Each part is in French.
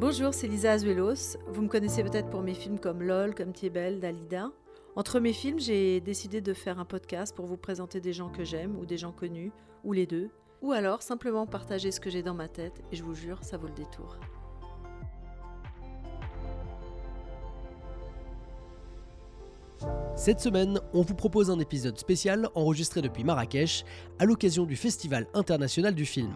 Bonjour, c'est Lisa Azuelos. Vous me connaissez peut-être pour mes films comme LOL, Comme tu es belle, Dalida. Entre mes films, j'ai décidé de faire un podcast pour vous présenter des gens que j'aime ou des gens connus, ou les deux. Ou alors simplement partager ce que j'ai dans ma tête et je vous jure, ça vaut le détour. Cette semaine, on vous propose un épisode spécial enregistré depuis Marrakech à l'occasion du Festival international du film.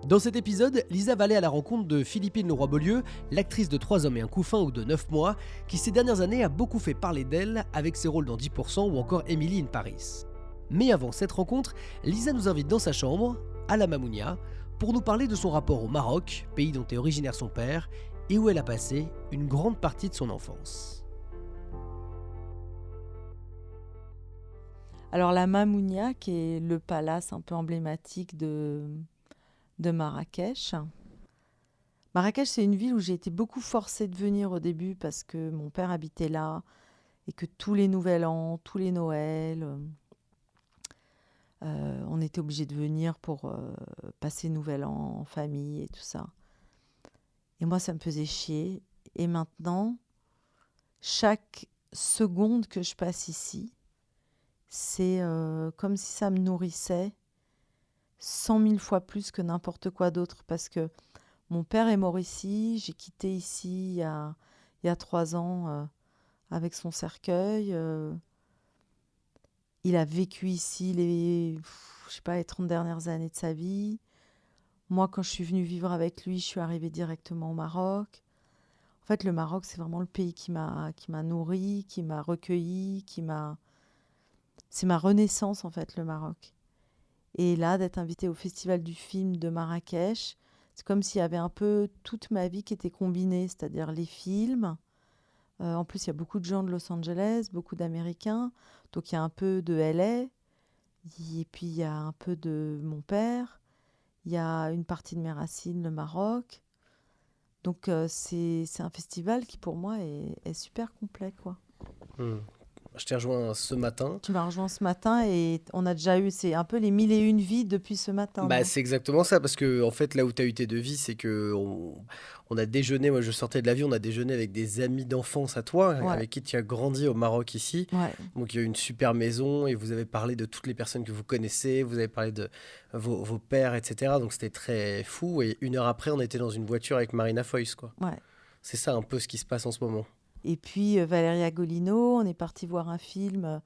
Dans cet épisode, Lisa va aller à la rencontre de Philippine Leroy-Beaulieu, l'actrice de 3 hommes et un couffin ou de 9 mois, qui ces dernières années a beaucoup fait parler d'elle avec ses rôles dans 10% ou encore Emily in Paris. Mais avant cette rencontre, Lisa nous invite dans sa chambre, à la Mamounia, pour nous parler de son rapport au Maroc, pays dont est originaire son père, et où elle a passé une grande partie de son enfance. Alors la Mamounia, qui est le palace un peu emblématique de Marrakech. Marrakech, c'est une ville où j'ai été beaucoup forcée de venir au début parce que mon père habitait là et que tous les Nouvel An, tous les Noëls, on était obligé de venir pour passer Nouvel An en famille et tout ça. Et moi, ça me faisait chier. Et maintenant, chaque seconde que je passe ici, c'est comme si ça me nourrissait 100 000 fois plus que n'importe quoi d'autre. Parce que mon père est mort ici, j'ai quitté ici il y a 3 ans avec son cercueil. Il a vécu ici les 30 dernières années de sa vie. Moi, quand je suis venue vivre avec lui, je suis arrivée directement au Maroc. En fait, le Maroc, c'est vraiment le pays qui m'a nourrie, qui m'a recueillie, C'est ma renaissance, en fait, le Maroc. Et là, d'être invitée au Festival du film de Marrakech, c'est comme s'il y avait un peu toute ma vie qui était combinée, c'est-à-dire les films. En plus, il y a beaucoup de gens de Los Angeles, beaucoup d'Américains. Donc, il y a un peu de LA. Et puis, il y a un peu de mon père. Il y a une partie de mes racines, le Maroc. Donc, c'est un festival qui, pour moi, est super complet, quoi. Je t'ai rejoint ce matin. Tu m'as rejoint ce matin et on a déjà eu, c'est un peu les 1001 vies depuis ce matin, non? C'est exactement ça, parce que en fait, là où tu as eu tes devis, c'est que on a déjeuné, moi je sortais de l'avion, on a déjeuné avec des amis d'enfance à toi, Ouais, avec qui tu as grandi au Maroc ici. ouais. Donc il y a une super maison et vous avez parlé de toutes les personnes que vous connaissez, vous avez parlé de vos pères, etc. Donc c'était très fou. Et 1 heure après, on était dans une voiture avec Marina Foïs, quoi. Ouais. C'est ça un peu ce qui se passe en ce moment. Et puis Valeria Golino, on est parti voir un film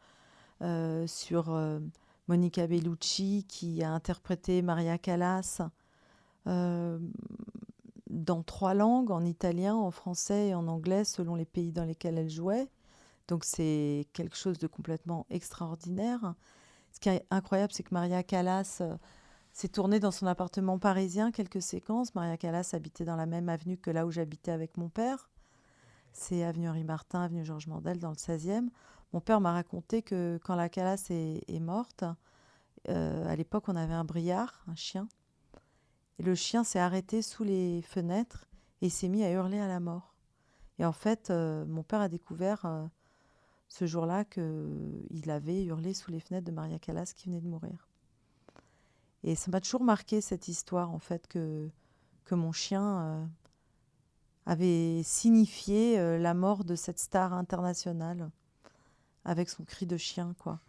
sur Monica Bellucci qui a interprété Maria Callas euh, dans 3 langues, en italien, en français et en anglais, selon les pays dans lesquels elle jouait. Donc c'est quelque chose de complètement extraordinaire. Ce qui est incroyable, c'est que Maria Callas s'est tournée dans son appartement parisien quelques séquences. Maria Callas habitait dans la même avenue que là où j'habitais avec mon père. C'est avenue Henri Martin, avenue Georges Mandel, dans le 16e. Mon père m'a raconté que quand la Callas est morte, à l'époque, on avait un briard, un chien. Et le chien s'est arrêté sous les fenêtres et il s'est mis à hurler à la mort. Et en fait, mon père a découvert ce jour-là qu'il avait hurlé sous les fenêtres de Maria Callas qui venait de mourir. Et ça m'a toujours marqué cette histoire, en fait, que mon chien avait signifié la mort de cette star internationale avec son cri de chien, quoi.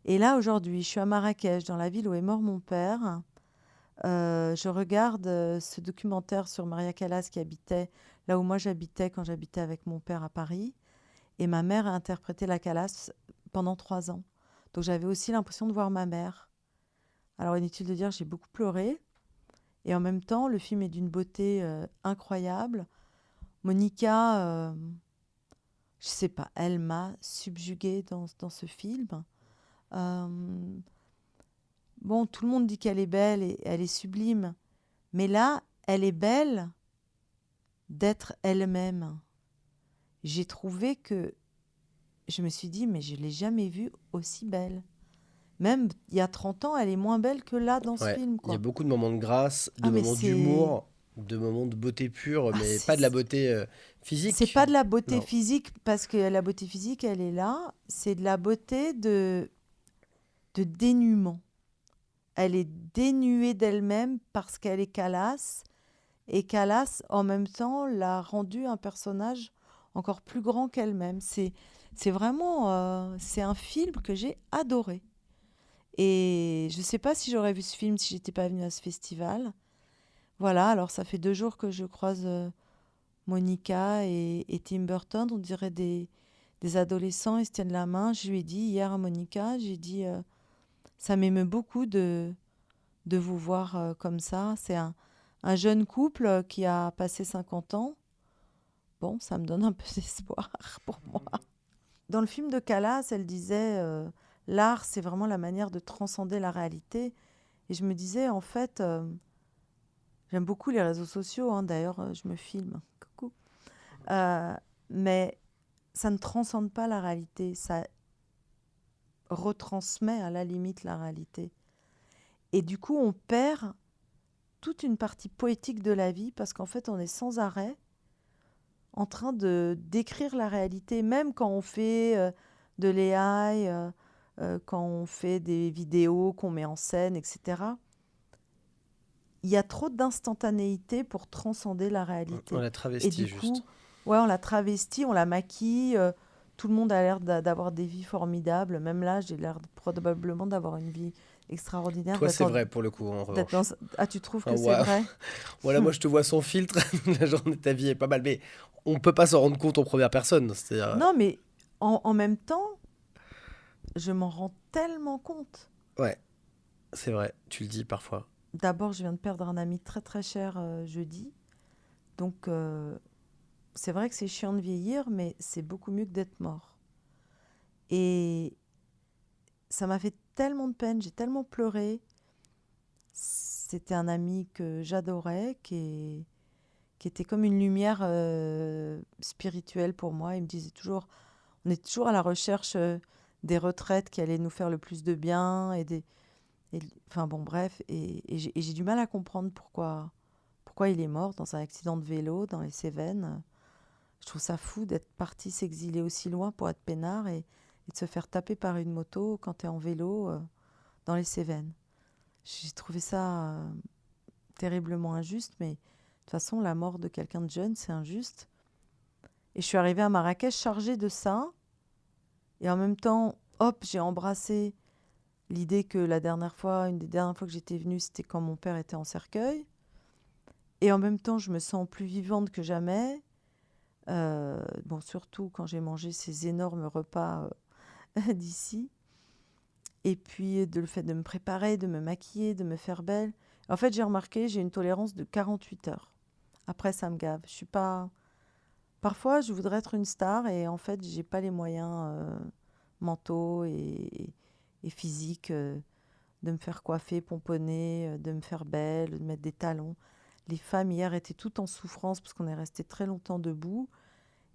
Et là, aujourd'hui, je suis à Marrakech, dans la ville où est mort mon père. Je regarde ce documentaire sur Maria Callas qui habitait là où moi j'habitais quand j'habitais avec mon père à Paris. Et ma mère a interprété la Callas pendant 3 ans. Donc j'avais aussi l'impression de voir ma mère. Alors inutile de dire, j'ai beaucoup pleuré. Et en même temps, le film est d'une beauté incroyable. Monica, je sais pas, elle m'a subjuguée dans ce film. Euh, bon, tout le monde dit qu'elle est belle et elle est sublime. Mais là, elle est belle d'être elle-même. J'ai trouvé que... Je me suis dit, mais je ne l'ai jamais vue aussi belle. Même il y a 30 ans, elle est moins belle que là dans ce Ouais, film, il y a quoi. beaucoup de moments de grâce, de Ah, mais moments c'est... d'humour, de moments de beauté pure, Ah, mais pas de la beauté c'est physique. pas de la beauté Non. physique, parce que la beauté physique, elle est là. C'est de la beauté de dénuement. Elle est dénuée d'elle-même parce qu'elle est Callas Et Calas, en même temps, l'a rendu un personnage encore plus grand qu'elle-même. C'est vraiment, c'est un film que j'ai adoré. Et je ne sais pas si j'aurais vu ce film si j'étais pas venue à ce festival. Voilà, alors ça fait 2 jours que je croise Monica et Tim Burton. On dirait des adolescents, ils se tiennent la main. Je lui ai dit hier à Monica, j'ai dit, ça m'émeut beaucoup de vous voir comme ça. C'est un jeune couple qui a passé 50 ans. Bon, ça me donne un peu d'espoir pour moi. Dans le film de Callas, elle disait l'art, c'est vraiment la manière de transcender la réalité. Et je me disais, en fait, j'aime beaucoup les réseaux sociaux, hein, d'ailleurs, je me filme. Coucou. Euh, mais ça ne transcende pas la réalité, ça retransmet à la limite la réalité. Et du coup, on perd toute une partie poétique de la vie parce qu'en fait, on est sans arrêt en train de décrire la réalité, même quand on fait de l'AI, quand on fait des vidéos qu'on met en scène, etc. Il y a trop d'instantanéité pour transcender la On réalité. la Et travestit du juste. coup, ouais, on la travestit, on la maquille. Tout le monde a l'air d'avoir des vies formidables. Même là, j'ai l'air probablement d'avoir une vie extraordinaire. Toi, c'est vrai pour le coup, en D'être dans... revanche. Ah, tu trouves Ah, que c'est ouais. vrai? Voilà, moi je te vois sans filtre, la journée de ta vie est pas mal, mais on peut pas s'en rendre compte en première personne. C'est-à-dire, Non, mais en même temps, je m'en rends tellement compte. ouais, c'est vrai, tu le dis parfois. D'abord, je viens de perdre un ami très très cher jeudi. Donc, c'est vrai que c'est chiant de vieillir, mais c'est beaucoup mieux que d'être mort. Et ça m'a fait tellement de peine, j'ai tellement pleuré. C'était un ami que j'adorais, qui était comme une lumière spirituelle pour moi. Il me disait toujours, on est toujours à la recherche des retraites qui allaient nous faire le plus de bien. Enfin bon, bref. Et j'ai du mal à comprendre pourquoi il est mort dans un accident de vélo dans les Cévennes. Je trouve ça fou d'être parti s'exiler aussi loin pour être peinard et de se faire taper par une moto quand tu es en vélo dans les Cévennes. J'ai trouvé ça terriblement injuste, mais de toute façon, la mort de quelqu'un de jeune, c'est injuste. Et je suis arrivée à Marrakech chargée de ça. Et en même temps, hop, j'ai embrassé l'idée que une des dernières fois que j'étais venue, c'était quand mon père était en cercueil. Et en même temps, je me sens plus vivante que jamais. Bon, surtout quand j'ai mangé ces énormes repas d'ici. Et puis, le fait de me préparer, de me maquiller, de me faire belle. En fait, j'ai remarqué, j'ai une tolérance de 48 heures. Après, ça me gave. Je suis pas... Parfois, je voudrais être une star et en fait, j'ai pas les moyens mentaux et physiques de me faire coiffer, pomponner, de me faire belle, de mettre des talons. Les femmes hier étaient toutes en souffrance parce qu'on est resté très longtemps debout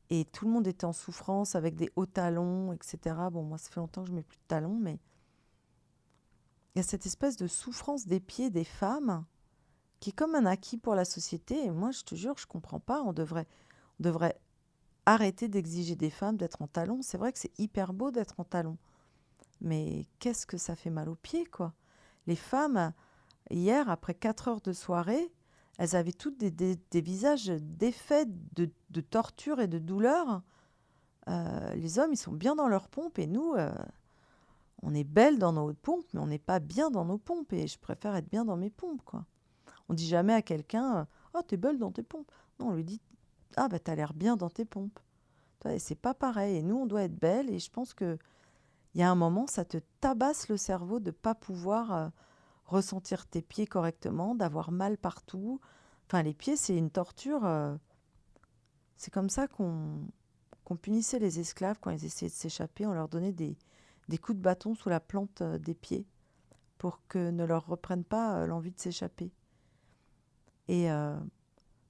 et tout le monde était en souffrance avec des hauts talons, etc. Bon, moi, ça fait longtemps que je mets plus de talons, mais il y a cette espèce de souffrance des pieds des femmes qui est comme un acquis pour la société. Et moi, je te jure, je comprends pas. On devrait arrêter d'exiger des femmes d'être en talons. C'est vrai que c'est hyper beau d'être en talons. Mais qu'est-ce que ça fait mal aux pieds, quoi. Les femmes, hier, après 4 heures de soirée, elles avaient toutes des visages défaits de torture et de douleur. Les hommes, ils sont bien dans leurs pompes et nous, on est belles dans nos pompes, mais on n'est pas bien dans nos pompes. Et je préfère être bien dans mes pompes, quoi. On dit jamais à quelqu'un oh, t'es belle dans tes pompes. Non, on lui dit ah, bah, t'as l'air bien dans tes pompes. Et c'est pas pareil. Et nous, on doit être belle. Et je pense qu'il y a un moment, ça te tabasse le cerveau de ne pas pouvoir ressentir tes pieds correctement, d'avoir mal partout. Enfin, les pieds, c'est une torture. C'est comme ça qu'on punissait les esclaves quand ils essayaient de s'échapper. On leur donnait des coups de bâton sous la plante des pieds pour que ne leur reprennent pas l'envie de s'échapper. Et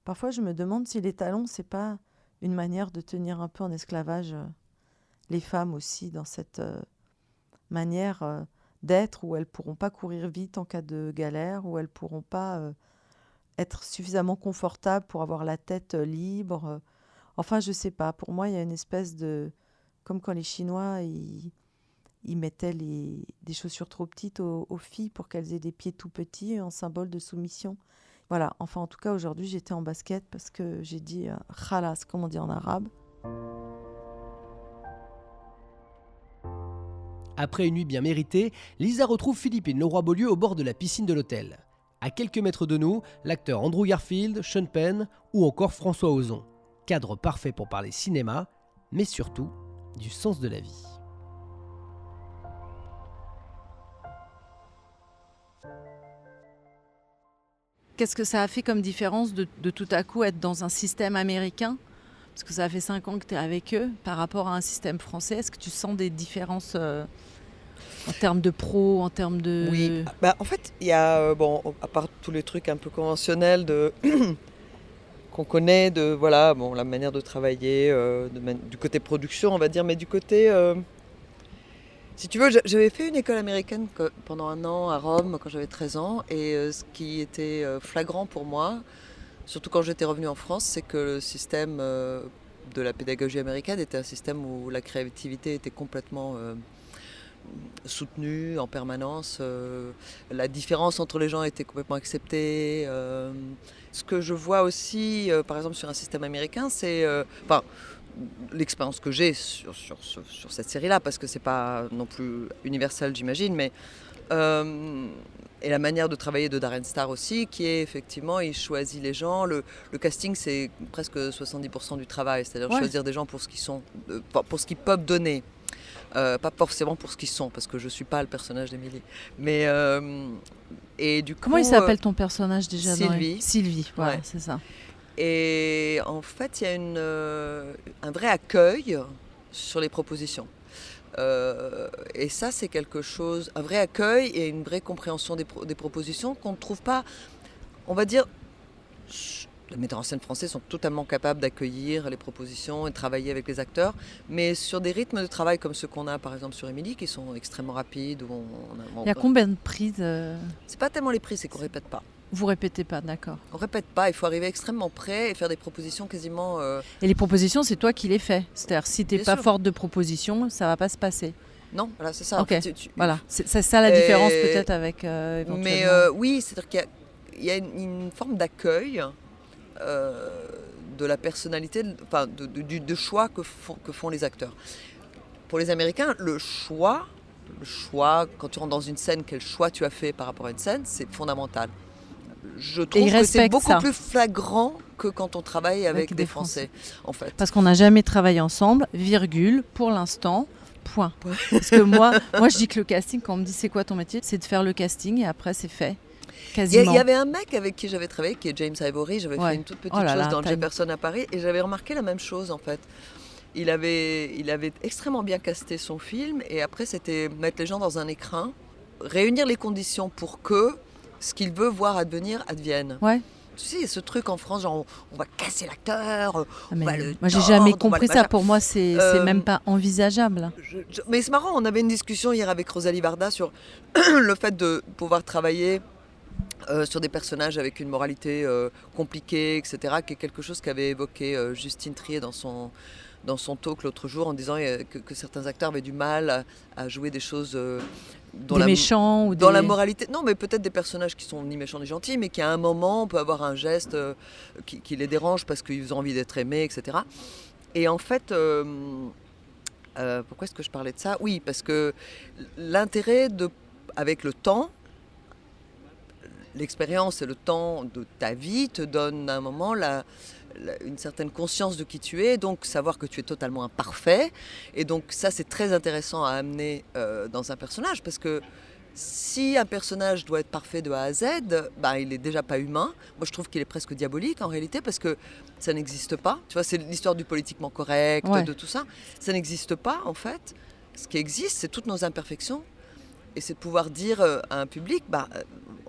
parfois, je me demande si les talons, c'est pas une manière de tenir un peu en esclavage les femmes aussi dans cette manière d'être où elles pourront pas courir vite en cas de galère, où elles pourront pas être suffisamment confortables pour avoir la tête libre. Enfin, je sais pas. Pour moi, il y a une espèce de... Comme quand les Chinois, ils mettaient des chaussures trop petites aux filles pour qu'elles aient des pieds tout petits en symbole de soumission. Voilà, enfin en tout cas aujourd'hui j'étais en basket parce que j'ai dit khalas, comme on dit en arabe. Après une nuit bien méritée, Lisa retrouve Philippine Leroy-Beaulieu au bord de la piscine de l'hôtel. À quelques mètres de nous, l'acteur Andrew Garfield, Sean Penn ou encore François Ozon. Cadre parfait pour parler cinéma, mais surtout du sens de la vie. Qu'est-ce que ça a fait comme différence de tout à coup être dans un système américain? Parce que ça fait 5 ans que tu es avec eux par rapport à un système français. Est-ce que tu sens des différences en termes de pro, en termes de... Oui, en fait, il y a, à part tous les trucs un peu conventionnels qu'on connaît, la manière de travailler, du côté production, on va dire, mais du côté... si tu veux, j'avais fait une école américaine pendant 1 an à Rome quand j'avais 13 ans, et ce qui était flagrant pour moi, surtout quand j'étais revenue en France, c'est que le système de la pédagogie américaine était un système où la créativité était complètement soutenue en permanence. La différence entre les gens était complètement acceptée. Ce que je vois aussi, par exemple, sur un système américain, c'est... l'expérience que j'ai sur cette série-là, parce que c'est pas non plus universel, j'imagine, mais et la manière de travailler de Darren Star aussi, qui est effectivement, il choisit les gens. Le casting, c'est presque 70% du travail, c'est-à-dire choisir des gens pour ce qu'ils sont, pour ce qu'ils peuvent donner. Pas forcément pour ce qu'ils sont, parce que je suis pas le personnage d'Émilie. Mais et du coup, comment il s'appelle ton personnage déjà? Sylvie. Sylvie, voilà, Ouais. c'est ça. Et en fait, il y a un vrai accueil sur les propositions. Et ça, c'est quelque chose, un vrai accueil et une vraie compréhension des propositions qu'on ne trouve pas, on va dire. Les metteurs en scène français sont totalement capables d'accueillir les propositions et de travailler avec les acteurs, mais sur des rythmes de travail comme ceux qu'on a par exemple sur Émilie, qui sont extrêmement rapides. Il y a combien de prises C'est pas tellement les prises, c'est qu'on répète pas. Vous répétez pas, d'accord. On répète pas, il faut arriver extrêmement près et faire des propositions quasiment... Et les propositions, c'est toi qui les fais. C'est-à-dire, si tu n'es pas forte de propositions, ça va pas se passer. Non, voilà, c'est ça. Ok, en fait, voilà. C'est ça la différence peut-être avec éventuellement... Mais oui, c'est-à-dire qu'il y a une forme d'accueil de la personnalité, de choix que font les acteurs. Pour les Américains, le choix, quand tu rentres dans une scène, quel choix tu as fait par rapport à une scène, c'est fondamental. Je trouve que c'est beaucoup plus flagrant que quand on travaille avec des Français, en fait. Parce qu'on n'a jamais travaillé ensemble, virgule, pour l'instant, point. Parce que moi, je dis que le casting, quand on me dit c'est quoi ton métier, c'est de faire le casting et après c'est fait. Il y avait un mec avec qui j'avais travaillé, qui est James Ivory. J'avais fait une toute petite chose dans Jefferson à Paris, et j'avais remarqué la même chose en fait. Il avait extrêmement bien casté son film, et après c'était mettre les gens dans un écrin, réunir les conditions pour que ce qu'il veut voir advenir advienne. Ouais. Tu sais, ce truc en France, genre on va casser l'acteur, moi j'ai jamais compris ça. Pour moi c'est même pas envisageable. Mais c'est marrant, on avait une discussion hier avec Rosalie Varda sur le fait de pouvoir travailler sur des personnages avec une moralité compliquée, etc., qui est quelque chose qu'avait évoqué Justine Triet dans son talk l'autre jour, en disant que certains acteurs avaient du mal à jouer des choses des méchants ou dans la moralité. Non, mais peut-être des personnages qui sont ni méchants ni gentils, mais qui à un moment peut avoir un geste qui les dérange parce qu'ils ont envie d'être aimés, etc. Et en fait, pourquoi est-ce que je parlais de ça? Oui, parce que l'intérêt avec le temps, l'expérience et le temps de ta vie te donnent à un moment une certaine conscience de qui tu es, donc savoir que tu es totalement imparfait. Et donc ça, c'est très intéressant à amener dans un personnage, parce que si un personnage doit être parfait de A à Z, il n'est déjà pas humain. Moi, je trouve qu'il est presque diabolique en réalité, parce que ça n'existe pas. Tu vois, c'est l'histoire du politiquement correct, de tout ça. Ça n'existe pas, en fait. Ce qui existe, c'est toutes nos imperfections. Et c'est de pouvoir dire à un public,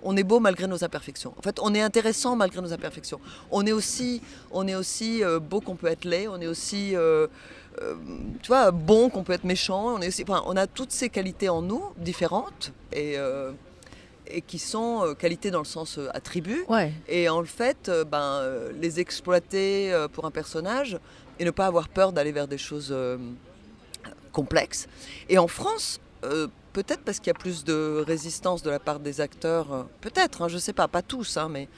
on est beau malgré nos imperfections. En fait, on est intéressant malgré nos imperfections. On est aussi beau qu'on peut être laid. On est aussi, bon qu'on peut être méchant. On a toutes ces qualités en nous, différentes, et qui sont qualités dans le sens attribut. Ouais. Et en fait, les exploiter pour un personnage et ne pas avoir peur d'aller vers des choses complexes. Et en France, peut-être parce qu'il y a plus de résistance de la part des acteurs, peut-être, je ne sais pas tous, mais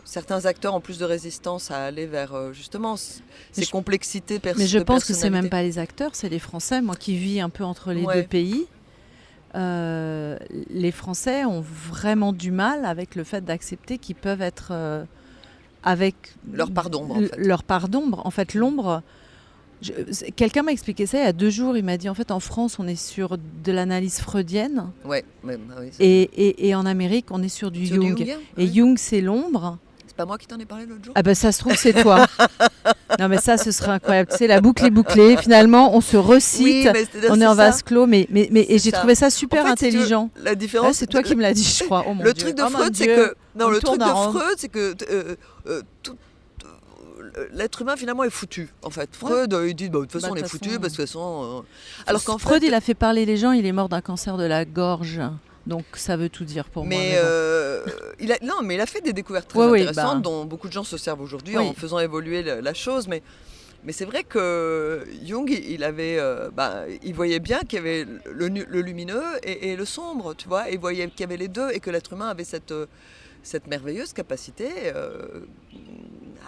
certains acteurs ont plus de résistance à aller vers justement ces complexités Mais je de pense que c'est personnalité. même pas les acteurs, c'est les Français. Moi qui vis un peu entre les Ouais. deux pays, les Français ont vraiment du mal avec le fait d'accepter qu'ils peuvent être avec Leur part d'ombre, en fait. leur part d'ombre. En fait, l'ombre. Quelqu'un m'a expliqué ça il y a 2 jours. Il m'a dit en fait en France on est sur de l'analyse freudienne Ouais, même, ah oui, et en Amérique on est sur du sur du Jung. Jungien, Et ouais. Jung c'est l'ombre. C'est pas moi qui t'en ai parlé l'autre jour. Ah ben ça se trouve c'est toi. Non mais ça ce serait incroyable. Tu sais la boucle est bouclée. Finalement on se recite. Oui, mais c'est-à-dire, On est c'est en ça. vase clos, mais et C'est j'ai ça. trouvé ça super En fait, si tu veux, intelligent. La Ah, différence, c'est toi qui me l'as dit, je crois. Oh, mon le Dieu. truc de Oh, mon Freud, c'est Dieu. que non, On le truc tourne de en rond. Freud, c'est que l'être humain finalement est foutu. En fait, Freud, il dit bah, de toute façon Bah, on de est toute foutu, façon, parce que de toute façon. Alors qu'en Freud, fait, il a fait parler les gens. Il est mort d'un cancer de la gorge, donc ça veut tout dire pour moi. mais Mais bon. non, mais il a fait des découvertes très Ouais, oui, intéressantes bah. dont beaucoup de gens se servent aujourd'hui Oui. en faisant évoluer la chose. Mais c'est vrai que Jung, il voyait bien qu'il y avait le lumineux et le sombre, tu vois. Et il voyait qu'il y avait les deux et que l'être humain avait cette merveilleuse capacité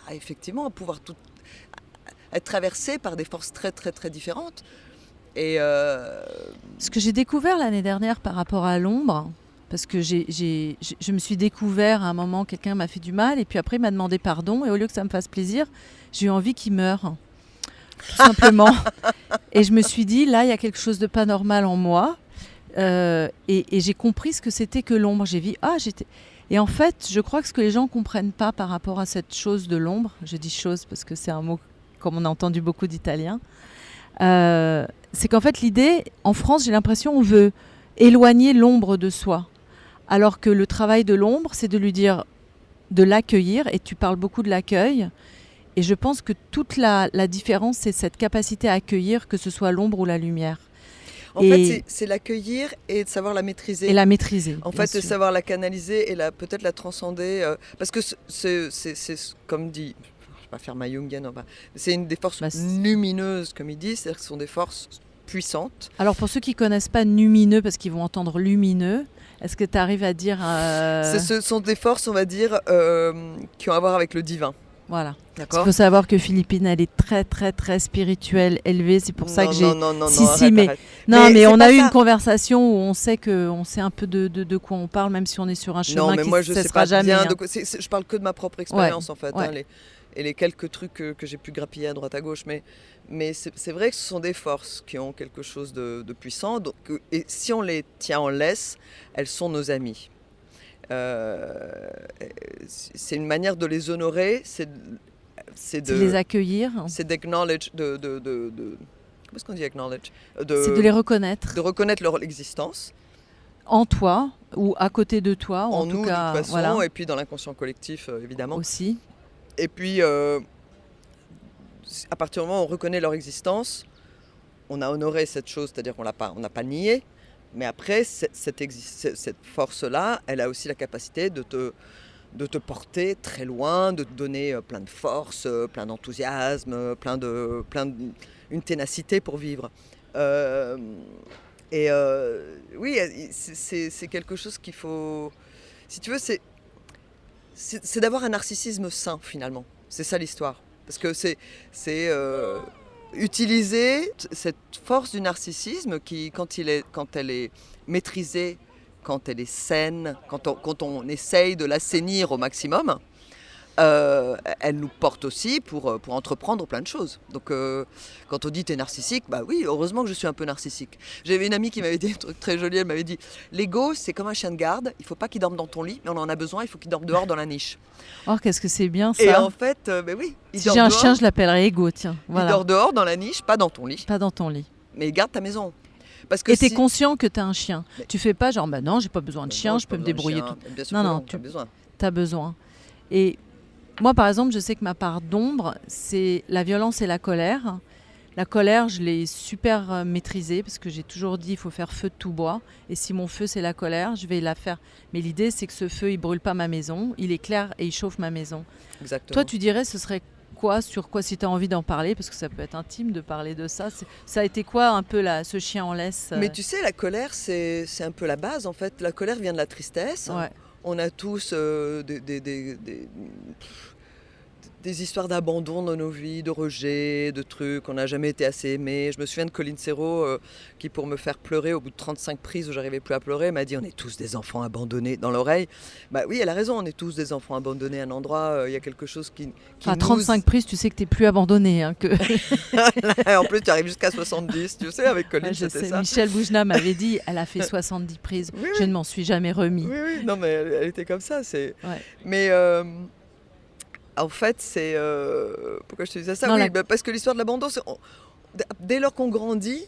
à effectivement pouvoir être traversé par des forces très très très différentes. Et Ce que j'ai découvert l'année dernière par rapport à l'ombre, parce que je me suis découvert à un moment, quelqu'un m'a fait du mal, et puis après il m'a demandé pardon, et au lieu que ça me fasse plaisir, j'ai eu envie qu'il meure, tout simplement. Et je me suis dit, là, il y a quelque chose de pas normal en moi, et j'ai compris ce que c'était que l'ombre. J'ai vu, Et en fait, je crois que ce que les gens ne comprennent pas par rapport à cette chose de l'ombre, je dis chose parce que c'est un mot comme on a entendu beaucoup d'Italiens, c'est qu'en fait l'idée, en France, j'ai l'impression on veut éloigner l'ombre de soi. Alors que le travail de l'ombre, c'est de lui dire, de l'accueillir, et tu parles beaucoup de l'accueil. Et je pense que toute la différence, c'est cette capacité à accueillir, que ce soit l'ombre ou la lumière. en fait, c'est l'accueillir et de savoir la maîtriser. Et la maîtriser. En bien fait, de sûr. savoir la canaliser et peut-être la transcender. Parce que c'est comme dit, je vais pas faire ma Jungienne, enfin, c'est une des forces Bah, c'est- lumineuses, comme il dit, c'est-à-dire que ce sont des forces puissantes. Alors pour ceux qui ne connaissent pas lumineux, parce qu'ils vont entendre lumineux, est-ce que tu arrives à dire... Ce sont des forces, on va dire, qui ont à voir avec le divin. Voilà. Il D'accord. faut savoir que Philippine, elle est très, très, très spirituelle, élevée. C'est pour ça que j'ai... Non, Si, arrête, mais- arrête. Non, mais c'est on a pas eu ça. une conversation où on sait un peu de quoi on parle, même si on est sur un chemin Non, mais qui moi ne je sais cessera pas jamais. bien hein. de quoi. Je parle que de ma propre expérience en fait, ouais. hein, et les quelques trucs que j'ai pu grappiller à droite à gauche. Mais c'est vrai que ce sont des forces qui ont quelque chose de puissant. Donc, et si on les tient en laisse, elles sont nos amies. C'est une manière de les honorer, c'est C'est de les accueillir, hein. c'est d'acknowledge, comment est-ce qu'on dit acknowledge, C'est de les reconnaître de reconnaître leur existence en toi ou à côté de toi, ou en en tout nous cas, de toute façon, voilà, et puis dans l'inconscient collectif évidemment. aussi. Et puis à partir du moment où on reconnaît leur existence, on a honoré cette chose, c'est-à-dire qu'on n'a pas nié. Mais après, cette force-là, elle a aussi la capacité de te porter très loin, de te donner plein de force, plein d'enthousiasme, une ténacité pour vivre. Oui, c'est quelque chose qu'il faut... Si tu veux, c'est d'avoir un narcissisme sain, finalement. C'est ça l'histoire. Parce que c'est utiliser cette force du narcissisme qui, quand elle est maîtrisée, quand elle est saine, quand on essaye de l'assainir au maximum, elle nous porte aussi pour entreprendre plein de choses. Donc quand on dit t'es narcissique, bah oui, heureusement que je suis un peu narcissique. J'avais une amie qui m'avait dit un truc très joli, elle m'avait dit l'ego c'est comme un chien de garde, il faut pas qu'il dorme dans ton lit, mais on en a besoin, il faut qu'il dorme dehors dans la niche. Oh, qu'est-ce que c'est bien ça. Et en fait, bah oui, il Si dort j'ai un dehors, chien, je l'appellerai Ego, tiens. il Voilà. dort dehors dans la niche, pas dans ton lit, Pas dans ton lit. mais garde ta maison. Parce que Et t'es si... conscient que t'as un chien. Mais- Tu fais pas genre, bah non, j'ai pas besoin de Mais chien, non, je pas peux me besoin de débrouiller chien. tout. Bien sûr Non, que non, non, tu- t'as besoin. T'as besoin. Et moi, par exemple, je sais que ma part d'ombre, c'est la violence et la colère. La colère, je l'ai super maîtrisée parce que j'ai toujours dit il faut faire feu de tout bois. Et si mon feu, c'est la colère, je vais la faire. Mais l'idée, c'est que ce feu, il brûle pas ma maison, il éclaire et il chauffe ma maison. Exactement. Toi, tu dirais, ce serait quoi, sur quoi, si tu as envie d'en parler, parce que ça peut être intime de parler de ça. Ça a été quoi un peu ce chien en laisse Mais tu sais, la colère, c'est un peu la base en fait. La colère vient de la tristesse. Ouais. on a tous des histoires d'abandon dans nos vies, de rejet, de trucs, on n'a jamais été assez aimé. Je me souviens de Colline Serrault qui, pour me faire pleurer, au bout de 35 prises où j'arrivais plus à pleurer, m'a dit « on est tous des enfants abandonnés » dans l'oreille. Bah oui, elle a raison, on est tous des enfants abandonnés à un endroit, il y a quelque chose qui à 35 prises, tu sais que tu n'es plus abandonné. Hein, que... En plus, tu arrives jusqu'à 70, tu sais, avec Colline, c'était ça. Michel Boujna m'avait dit, elle a fait 70 prises, oui, je ne m'en suis jamais remis. Oui, non mais elle était comme ça. Ouais. Mais... en fait, c'est... pourquoi je te disais ça? Non, parce que l'histoire de l'abandon, dès lors qu'on grandit,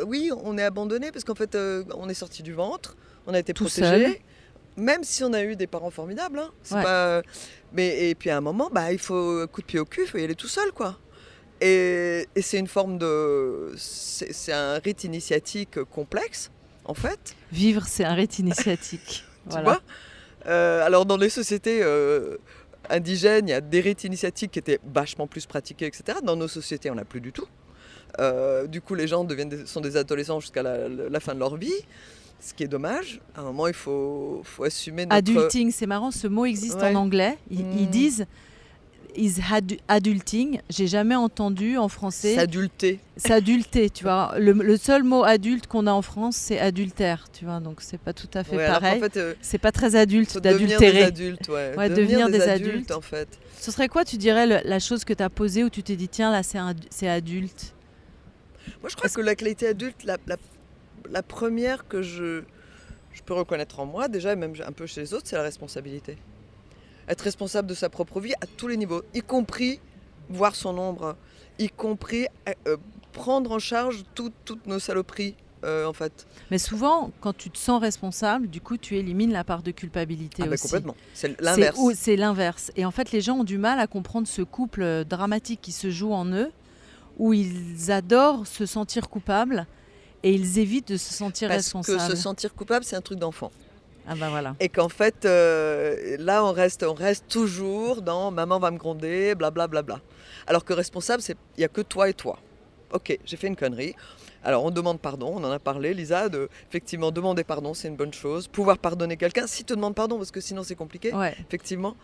oui, on est abandonné parce qu'en fait, on est sorti du ventre, on a été protégé, même si on a eu des parents formidables. Hein, c'est pas... et puis à un moment, il faut coup de pied au cul, il faut y aller tout seul, quoi. Et c'est une forme de... C'est un rite initiatique complexe, en fait. Vivre, c'est un rite initiatique. Tu vois alors, dans les sociétés... indigènes, il y a des rites initiatiques qui étaient vachement plus pratiqués, etc. Dans nos sociétés, on n'a plus du tout. Du coup, les gens sont des adolescents jusqu'à la fin de leur vie, ce qui est dommage. À un moment, il faut assumer notre... Adulting, c'est marrant, ce mot existe en anglais. Ils disent is adulting. J'ai jamais entendu en français. S'adulter, tu vois. Le seul mot adulte qu'on a en France, c'est adultère, tu vois. Donc c'est pas tout à fait pareil. En fait, c'est pas très adulte d'adultérer. Devenir des adultes, en fait. Ce serait quoi, tu dirais, la chose que tu as posée où tu t'es dit tiens là c'est adulte? Moi je crois que la qualité adulte, la première que je peux reconnaître en moi, déjà et même un peu chez les autres, c'est la responsabilité. Être responsable de sa propre vie à tous les niveaux, y compris voir son ombre, y compris prendre en charge toutes nos saloperies, en fait. Mais souvent, quand tu te sens responsable, du coup, tu élimines la part de culpabilité aussi. Complètement, c'est l'inverse. C'est l'inverse. Et en fait, les gens ont du mal à comprendre ce couple dramatique qui se joue en eux, où ils adorent se sentir coupables et ils évitent de se sentir responsables. Parce que se sentir coupable, c'est un truc d'enfant. Ah voilà. Et qu'en fait, là, on reste toujours dans « maman va me gronder, blablabla ». Alors que responsable, il n'y a que toi et toi. Ok, j'ai fait une connerie. Alors, on demande pardon, on en a parlé, Lisa, effectivement, demander pardon, c'est une bonne chose. Pouvoir pardonner quelqu'un, si tu demandes pardon, parce que sinon c'est compliqué, effectivement.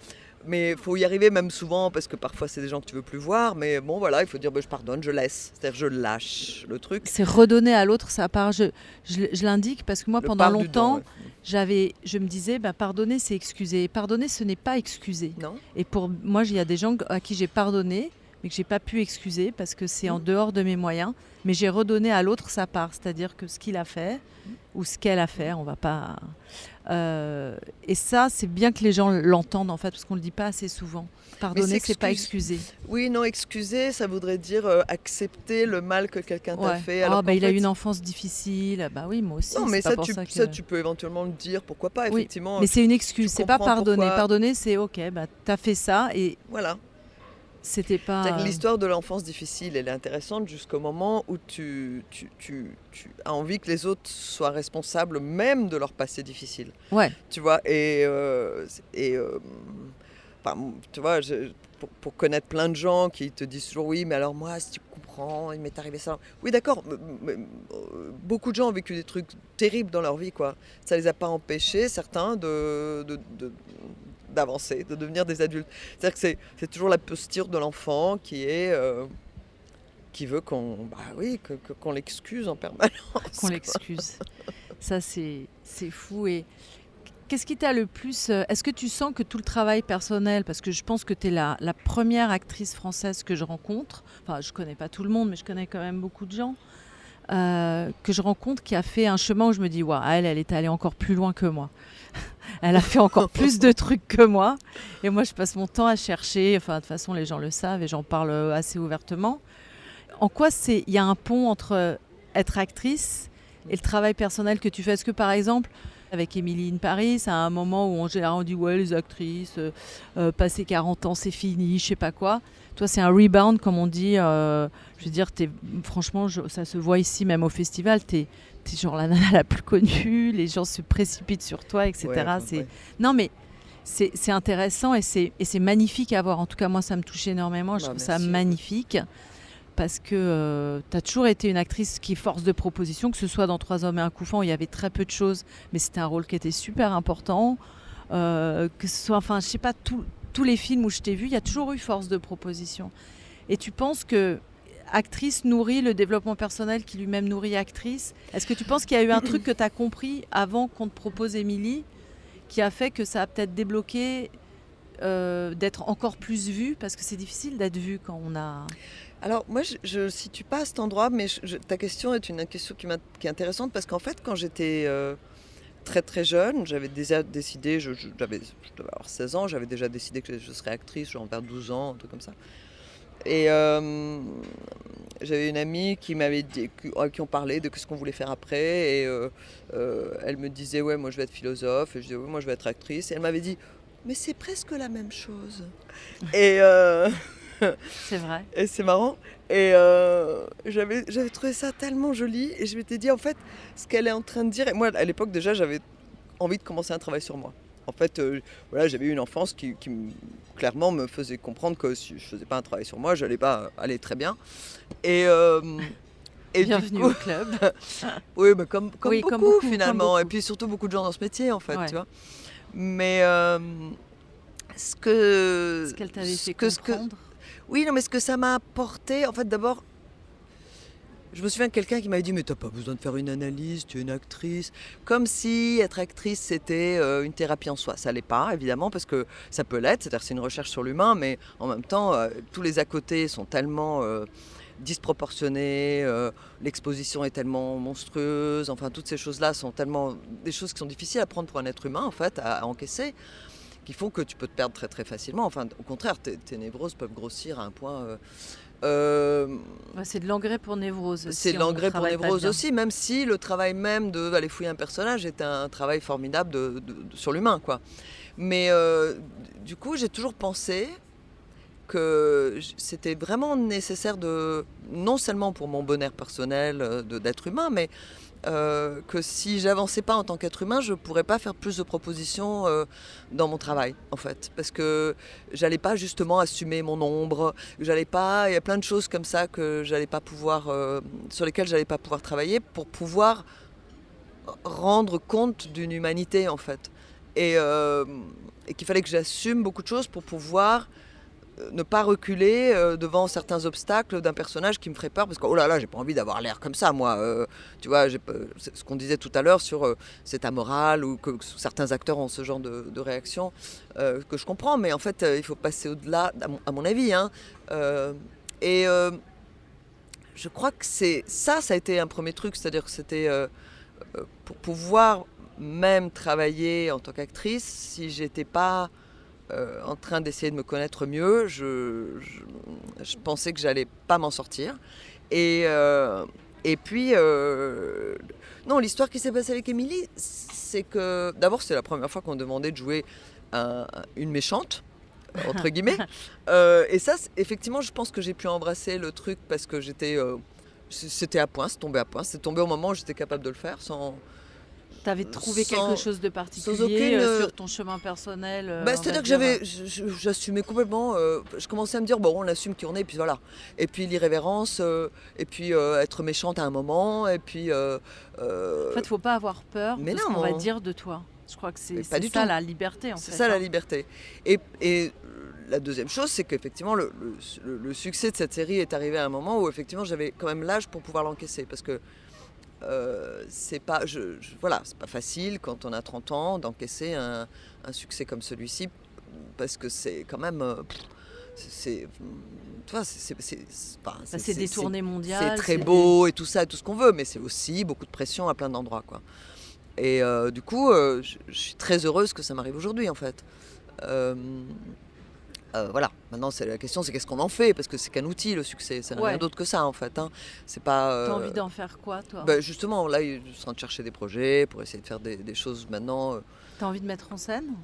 Mais il faut y arriver même souvent, parce que parfois c'est des gens que tu veux plus voir. Mais bon, voilà, il faut dire je pardonne, je laisse. C'est-à-dire je lâche le truc. C'est redonner à l'autre sa part. Je l'indique parce que moi, pendant longtemps, je me disais, pardonner, c'est excuser. Pardonner, ce n'est pas excuser. Non. Et pour moi, il y a des gens à qui j'ai pardonné, mais que j'ai pas pu excuser parce que c'est en dehors de mes moyens. Mais j'ai redonné à l'autre sa part. C'est-à-dire que ce qu'il a fait, ou ce qu'elle a fait, on va pas... et ça, c'est bien que les gens l'entendent en fait, parce qu'on le dit pas assez souvent. Pardonner, c'est pas excuser. Oui, non, excuser, ça voudrait dire accepter le mal que quelqu'un t'a fait. Alors il a eu une enfance difficile. Bah oui, moi aussi. Non, mais ça, tu peux éventuellement le dire. Pourquoi pas, effectivement. Mais c'est une excuse. C'est pas pardonner. Pardonner, c'est ok. T'as fait ça et voilà. C'était pas... L'histoire de l'enfance difficile, elle est intéressante jusqu'au moment où tu as envie que les autres soient responsables même de leur passé difficile. Ouais. Tu vois, tu vois, pour connaître plein de gens qui te disent toujours oui, mais alors moi, si tu comprends, il m'est arrivé ça. Oui, d'accord, mais beaucoup de gens ont vécu des trucs terribles dans leur vie, quoi. Ça les a pas empêchés, certains, d'avancer, de devenir des adultes. C'est-à-dire que c'est toujours la posture de l'enfant qui veut qu'on l'excuse en permanence. Qu'on l'excuse. Ça, c'est fou. Et qu'est-ce qui t'a le plus... Est-ce que tu sens que tout le travail personnel, parce que je pense que tu es la première actrice française que je rencontre, enfin, je connais pas tout le monde, mais je connais quand même beaucoup de gens, que je rencontre qui a fait un chemin où je me dis, waouh, elle est allée encore plus loin que moi. Elle a fait encore plus de trucs que moi. Et moi, je passe mon temps à chercher. Enfin, de toute façon, les gens le savent et j'en parle assez ouvertement. En quoi il y a un pont entre être actrice et le travail personnel que tu fais? Est-ce que, par exemple, avec Emily in Paris, à un moment où en général on dit ouais, les actrices, passer 40 ans, c'est fini, je sais pas quoi. Toi, c'est un rebound, comme on dit. Je veux dire, franchement, ça se voit ici, même au festival, t'es genre la nana la plus connue, les gens se précipitent sur toi, etc. Non, mais c'est intéressant et c'est magnifique à voir. En tout cas, moi, ça me touche énormément. Je trouve ça magnifique. parce que tu as toujours été une actrice qui est force de proposition, que ce soit dans 3 hommes et un couffin où il y avait très peu de choses, mais c'était un rôle qui était super important. Que ce soit, enfin, je sais pas, tous les films où je t'ai vu, il y a toujours eu force de proposition. Et tu penses que actrice nourrit le développement personnel qui lui-même nourrit actrice. Est-ce que tu penses qu'il y a eu un truc que tu as compris avant qu'on te propose Émilie, qui a fait que ça a peut-être débloqué d'être encore plus vue, parce que c'est difficile d'être vue quand on a... Alors moi je ne situe pas à cet endroit, mais ta question est une question qui est intéressante, parce qu'en fait quand j'étais très très jeune, j'avais déjà décidé, je devais avoir 16 ans, j'avais déjà décidé que je serais actrice, genre vers 12 ans, un truc comme ça. Et j'avais une amie qui m'avait dit, qui ont parlé de ce qu'on voulait faire après, et elle me disait ouais moi je vais être philosophe, et je disais ouais moi je vais être actrice, et elle m'avait dit mais c'est presque la même chose. Et c'est vrai. Et c'est marrant. Et j'avais trouvé ça tellement joli, et je m'étais dit en fait ce qu'elle est en train de dire, et moi à l'époque déjà j'avais envie de commencer un travail sur moi. En fait, voilà, j'avais eu une enfance qui clairement me faisait comprendre que si je faisais pas un travail sur moi, je n'allais pas aller très bien. Et bienvenue du coup, au club. oui, mais comme Oui, beaucoup, comme beaucoup, finalement. comme beaucoup. Et puis surtout beaucoup de gens dans ce métier, en fait, Ouais. tu vois. Mais Ce qu'elle t'avait fait comprendre. Oui, non, mais ce que ça m'a apporté, en fait, d'abord, je me souviens de quelqu'un qui m'avait dit « Mais t'as pas besoin de faire une analyse, tu es une actrice ». Comme si être actrice, c'était une thérapie en soi. Ça l'est pas, évidemment, parce que ça peut l'être, c'est-à-dire que c'est une recherche sur l'humain, mais en même temps, tous les à côté sont tellement disproportionnés, l'exposition est tellement monstrueuse, enfin, toutes ces choses-là sont tellement des choses qui sont difficiles à prendre pour un être humain, en fait, à encaisser, qui font que tu peux te perdre très très facilement. Enfin, au contraire, tes névroses peuvent grossir à un point... C'est de l'engrais pour névrose. C'est de l'engrais pour névrose aussi, même si le travail même d'aller fouiller un personnage est un travail formidable sur l'humain, quoi. Mais du coup, j'ai toujours pensé que c'était vraiment nécessaire non seulement pour mon bonheur personnel d'être humain, mais que si j'avançais pas en tant qu'être humain, je pourrais pas faire plus de propositions dans mon travail, en fait, parce que j'allais pas justement assumer mon ombre, il y a plein de choses comme ça que j'allais pas pouvoir, sur lesquelles j'allais pas pouvoir travailler pour pouvoir rendre compte d'une humanité, en fait, et qu'il fallait que j'assume beaucoup de choses pour pouvoir ne pas reculer devant certains obstacles d'un personnage qui me ferait peur, parce que oh là là, j'ai pas envie d'avoir l'air comme ça, moi. Tu vois, c'est ce qu'on disait tout à l'heure sur c'est amoral, ou que certains acteurs ont ce genre de réaction que je comprends, mais en fait, il faut passer au-delà, à mon avis. Hein. Je crois que ça a été un premier truc, c'est-à-dire que c'était pour pouvoir même travailler en tant qu'actrice, si j'étais pas en train d'essayer de me connaître mieux, je pensais que j'allais pas m'en sortir. Et puis, non, l'histoire qui s'est passée avec Émilie, c'est que d'abord c'était la première fois qu'on me demandait de jouer une méchante, entre guillemets. Et ça, effectivement, je pense que j'ai pu embrasser le truc parce que c'était à point, c'est tombé à point. C'est tombé au moment où j'étais capable de le faire sans... T'avais trouvé quelque chose de particulier sur ton chemin personnel c'est-à-dire que j'assumais complètement. Je commençais à me dire, bon, on assume qui on est, et puis voilà. Et puis l'irrévérence, et puis être méchante à un moment, et puis... En fait, faut pas avoir peur de ce qu'on va dire de toi. Je crois que c'est ça la liberté, en fait. C'est ça la liberté. Et la deuxième chose, c'est qu'effectivement, le succès de cette série est arrivé à un moment où effectivement j'avais quand même l'âge pour pouvoir l'encaisser, parce que c'est pas, voilà, c'est pas facile quand on a 30 ans d'encaisser un succès comme celui-ci, parce que c'est quand même c'est des tournées mondiales, c'est très beau et tout ça, tout ce qu'on veut, mais c'est aussi beaucoup de pression à plein d'endroits, quoi. Et du coup je suis très heureuse que ça m'arrive aujourd'hui, en fait. Voilà, maintenant la question c'est qu'est-ce qu'on en fait, parce que c'est qu'un outil, le succès, c'est rien d'autre que ça, en fait. Hein. C'est pas. T'as envie d'en faire quoi, toi ? Justement, là, je suis en train de chercher des projets pour essayer de faire des choses maintenant. T'as envie de mettre en scène ?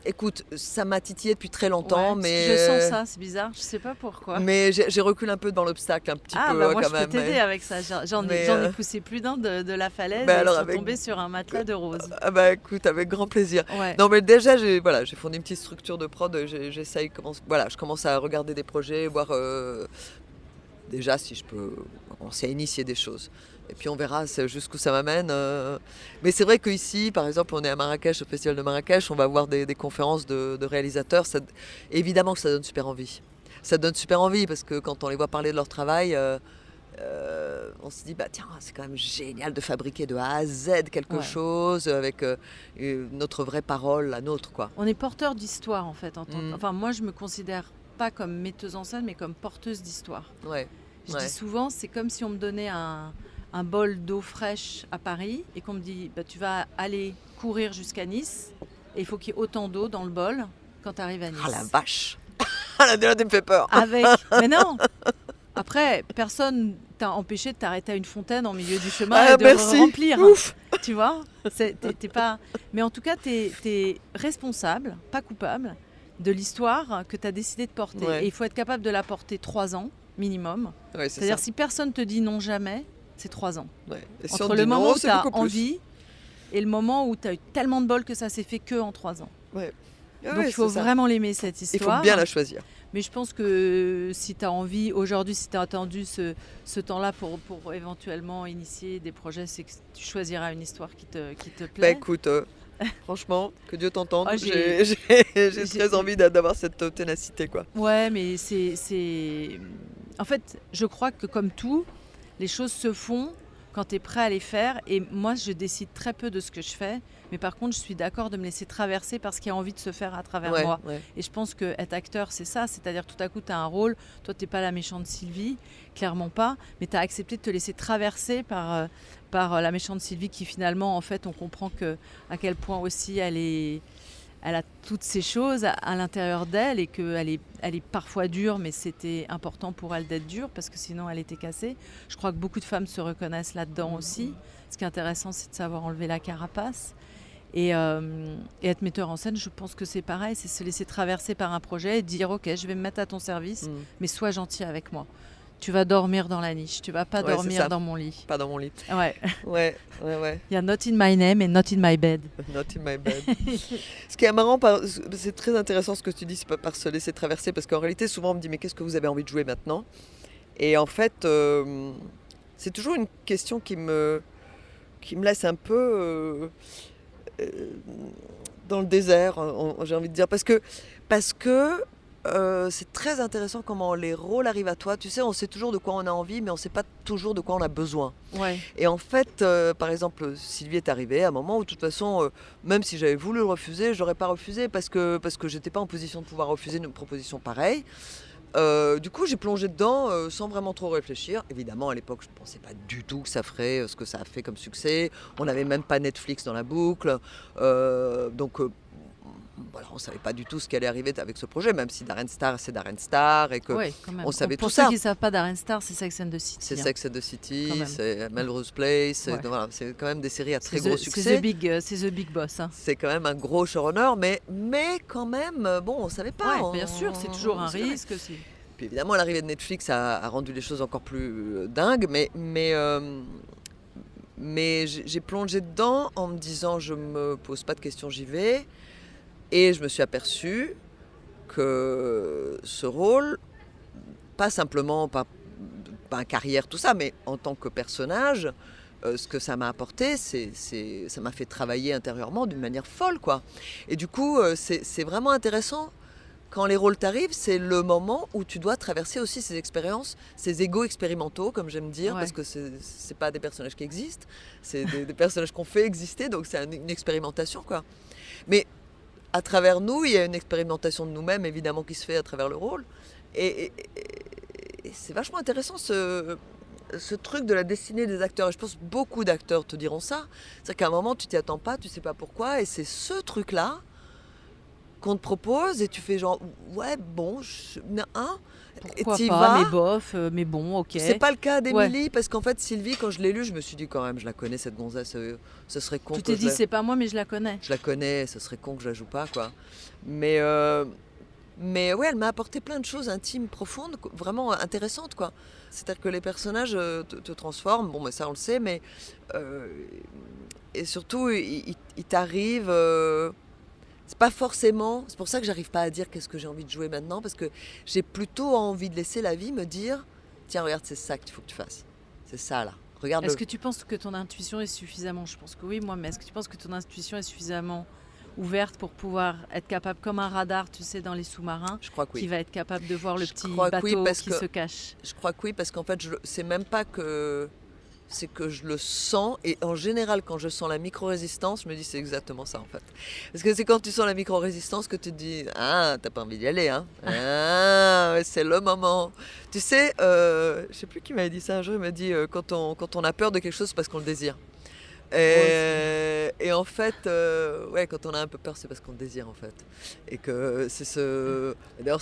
Écoute, ça m'a titillé depuis très longtemps, mais... Je sens ça, c'est bizarre, je sais pas pourquoi. Mais j'ai reculé un peu devant l'obstacle, un petit peu, moi, quand je même. peux t'aider avec ça. J'en ai poussé plus d'un de la falaise, et je suis tombée sur un matelas de rose. Écoute, avec grand plaisir. Ouais. Non, mais déjà, j'ai fondé une petite structure de prod. Je commence à regarder des projets, voir déjà si je peux commencer à initier des choses. Et puis on verra jusqu'où ça m'amène. Mais c'est vrai qu'ici, par exemple, on est à Marrakech, au Festival de Marrakech, on va voir des conférences de réalisateurs. Évidemment que ça donne super envie. Ça donne super envie parce que quand on les voit parler de leur travail, on se dit, bah tiens, c'est quand même génial de fabriquer de A à Z quelque chose avec notre vraie parole, la nôtre, quoi. On est porteur d'histoire en fait. Enfin, moi je me considère pas comme metteuse en scène, mais comme porteuse d'histoire. Ouais. Je dis souvent, c'est comme si on me donnait un bol d'eau fraîche à Paris et qu'on me dit, bah, tu vas aller courir jusqu'à Nice et il faut qu'il y ait autant d'eau dans le bol quand tu arrives à Nice. Ah la vache. Là, déjà, tu me fais peur. Mais non. Après, personne t'a empêché de t'arrêter à une fontaine en milieu du chemin et de remplir. Ouf. Tu vois, t'es pas... Mais en tout cas, t'es responsable, pas coupable, de l'histoire que tu as décidé de porter. Ouais. Et il faut être capable de la porter 3 ans minimum. Ouais, C'est-à-dire si personne te dit non jamais, c'est 3 ans. Ouais. Et si Entre le moment où tu as envie et le moment où tu as eu tellement de bol que ça s'est fait que en 3 ans. Ouais. Donc il faut vraiment l'aimer, cette histoire. Il faut bien la choisir. Mais je pense que si tu as envie, aujourd'hui, si tu as attendu ce temps-là pour éventuellement initier des projets, c'est que tu choisiras une histoire qui te plaît. Bah écoute, franchement, que Dieu t'entende. Oh, j'ai très envie d'avoir cette ténacité, quoi. Ouais, mais c'est... En fait, je crois que comme tout, les choses se font quand tu es prêt à les faire. Et moi, je décide très peu de ce que je fais. Mais par contre, je suis d'accord de me laisser traverser par ce qui a envie de se faire à travers moi. Ouais. Et je pense qu'être acteur, c'est ça. C'est-à-dire, tout à coup, tu as un rôle. Toi, tu n'es pas la méchante Sylvie, clairement pas. Mais tu as accepté de te laisser traverser par la méchante Sylvie qui, finalement, en fait, on comprend à quel point aussi elle a toutes ces choses à l'intérieur d'elle et qu'elle est parfois dure, mais c'était important pour elle d'être dure parce que sinon elle était cassée. Je crois que beaucoup de femmes se reconnaissent là-dedans aussi. Ce qui est intéressant, c'est de savoir enlever la carapace. Et être metteur en scène, je pense que c'est pareil, c'est se laisser traverser par un projet et dire « Ok, je vais me mettre à ton service, mais sois gentil avec moi. Tu vas dormir dans la niche, tu vas pas dormir dans mon lit. » Pas dans mon lit. Ouais. Il y a not in my name and not in my bed. Not in my bed. Ce qui est marrant, c'est très intéressant ce que tu dis, c'est pas par se laisser traverser, parce qu'en réalité, souvent on me dit mais qu'est-ce que vous avez envie de jouer maintenant ? Et en fait, c'est toujours une question qui me laisse un peu dans le désert, j'ai envie de dire, parce que c'est très intéressant comment les rôles arrivent à toi. Tu sais, on sait toujours de quoi on a envie, mais on ne sait pas toujours de quoi on a besoin. Ouais. Et en fait, par exemple, Sylvie est arrivée à un moment où, de toute façon, même si j'avais voulu le refuser, je n'aurais pas refusé parce que je n'étais pas en position de pouvoir refuser une proposition pareille. Du coup, j'ai plongé dedans sans vraiment trop réfléchir. Évidemment, à l'époque, je ne pensais pas du tout que ça ferait ce que ça a fait comme succès. On n'avait même pas Netflix dans la boucle. Donc, voilà, on ne savait pas du tout ce qui allait arriver avec ce projet, même si Darren Star, c'est Darren Star et qu'on savait tout ça. Pour ceux qui ne savent pas, Darren Star, c'est Sex and the City. C'est Sex and the City, c'est Melrose Place, voilà, c'est quand même des séries à très gros succès. C'est The Big Boss. Hein. C'est quand même un gros showrunner, mais quand même, bon, on ne savait pas. Bien sûr, c'est toujours un risque. Puis évidemment, l'arrivée de Netflix a rendu les choses encore plus dingues, mais j'ai plongé dedans en me disant je me pose pas de questions, j'y vais. Et je me suis aperçue que ce rôle, pas simplement pas carrière, tout ça, mais en tant que personnage, ce que ça m'a apporté, ça m'a fait travailler intérieurement d'une manière folle, quoi. Et du coup, c'est vraiment intéressant. Quand les rôles t'arrivent, c'est le moment où tu dois traverser aussi ces expériences, ces égos expérimentaux, comme j'aime dire, parce que c'est pas des personnages qui existent, c'est des personnages qu'on fait exister, donc c'est une expérimentation, quoi. Mais à travers nous, il y a une expérimentation de nous-mêmes, évidemment, qui se fait à travers le rôle. Et c'est vachement intéressant, ce truc de la destinée des acteurs. Et je pense que beaucoup d'acteurs te diront ça. C'est-à-dire qu'à un moment, tu t'y attends pas, tu sais pas pourquoi, et c'est ce truc-là qu'on te propose, et tu fais genre, ouais, bon, pourquoi pas, mais bof, mais bon, ok. C'est pas le cas d'Émilie, parce qu'en fait, Sylvie, quand je l'ai lue, je me suis dit quand même, je la connais, cette gonzesse, ce serait con. Tu t'es dit, c'est pas moi, mais je la connais. Je la connais, ce serait con que je la joue pas, quoi. Mais ouais, elle m'a apporté plein de choses intimes, profondes, vraiment intéressantes, quoi. C'est-à-dire que les personnages te transforment, bon, mais ça on le sait, mais et surtout, il t'arrive. C'est pas forcément. C'est pour ça que j'arrive pas à dire qu'est-ce que j'ai envie de jouer maintenant, parce que j'ai plutôt envie de laisser la vie me dire tiens, regarde, c'est ça qu'il faut que tu fasses. C'est ça, là. Regarde-le. Est-ce que tu penses que ton intuition est suffisamment, je pense que oui, moi, mais est-ce que tu penses que ton intuition est suffisamment ouverte pour pouvoir être capable, comme un radar, tu sais, dans les sous-marins, Je crois que oui. qui va être capable de voir le Je petit crois que oui, bateau parce qui que- se cache? Je crois que oui, parce qu'en fait, c'est même pas que... C'est que je le sens, et en général, quand je sens la micro-résistance, je me dis c'est exactement ça en fait. Parce que c'est quand tu sens la micro-résistance que tu te dis ah, t'as pas envie d'y aller, hein. Ah, ouais, c'est le moment. Tu sais, je sais plus qui m'avait dit ça un jour, il m'a dit quand on a peur de quelque chose, c'est parce qu'on le désire. Et en fait, ouais, quand on a un peu peur, c'est parce qu'on le désire en fait. Et que c'est ce. D'ailleurs,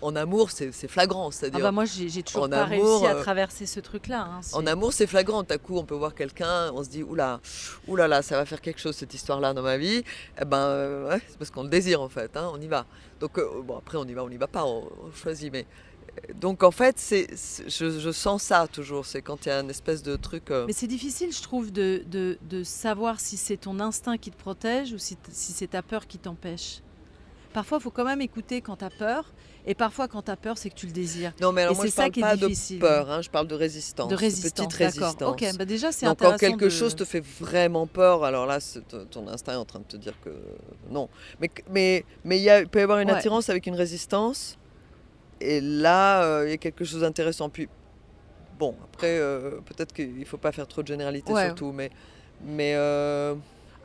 en amour, c'est flagrant. Ah C'est-à-dire, bah moi, j'ai toujours en pas amour, réussi à traverser ce truc-là. Hein, en amour, c'est flagrant. D'un coup, on peut voir quelqu'un, on se dit oula, oulala, ça va faire quelque chose cette histoire-là dans ma vie. Eh ben, ouais, c'est parce qu'on le désire en fait. Hein, on y va. Donc bon, après, on y va pas, on choisit. Mais donc en fait, je sens ça toujours. C'est quand il y a une espèce de truc. Mais c'est difficile, je trouve, de savoir si c'est ton instinct qui te protège ou si c'est ta peur qui t'empêche. Parfois, il faut quand même écouter quand tu as peur. Et parfois, quand tu as peur, c'est que tu le désires. Non, mais alors Et moi, c'est je ça parle qui est pas difficile. de peur, hein, je parle de résistance. De résistance, Petite d'accord. résistance. Ok, bah déjà, c'est Donc intéressant. quand quelque chose te fait vraiment peur, alors là, ton instinct est en train de te dire que non. Mais il peut y avoir une Ouais. attirance avec une résistance. Et là, il y a quelque chose d'intéressant. Puis, bon, après, peut-être qu'il ne faut pas faire trop de généralités Ouais. surtout. Mais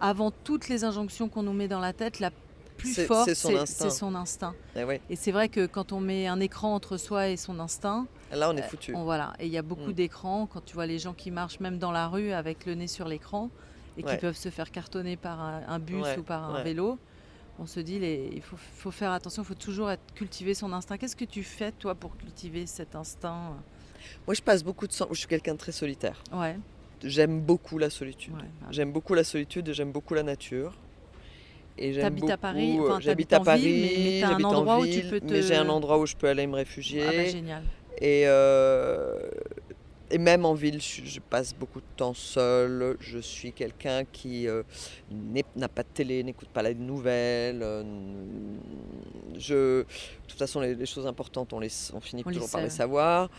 Avant toutes les injonctions qu'on nous met dans la tête, la plus C'est- forte, c'est son instinct. c'est son instinct. ouais, Et c'est vrai que quand on met un écran entre soi et son instinct, là, on est foutu. voilà. Et il y a beaucoup Mm. d'écrans, quand tu vois les gens qui marchent même dans la rue avec le nez sur l'écran et qui Ouais. peuvent se faire cartonner par un bus Ouais, ou par un ouais. vélo, on se dit il faut faire attention, il faut toujours cultiver son instinct. Qu'est-ce que tu fais, toi, pour cultiver cet instinct? Moi, je passe beaucoup de temps. Je suis quelqu'un de très solitaire. Ouais, J'aime beaucoup la solitude. ouais. Bah, J'aime beaucoup la solitude et j'aime beaucoup la nature. Et j'aime T'habites à beaucoup, Paris, enfin, j'habite t'habites à en Paris, ville, mais t'as un j'habite en endroit où tu ville, peux mais j'ai un endroit où je peux aller me réfugier. Ah bah, génial. Et même en ville, je passe beaucoup de temps seul. Je suis quelqu'un qui n'a pas de télé, n'écoute pas les nouvelles. De toute façon, les choses importantes, on finit On les toujours par les sait. savoir.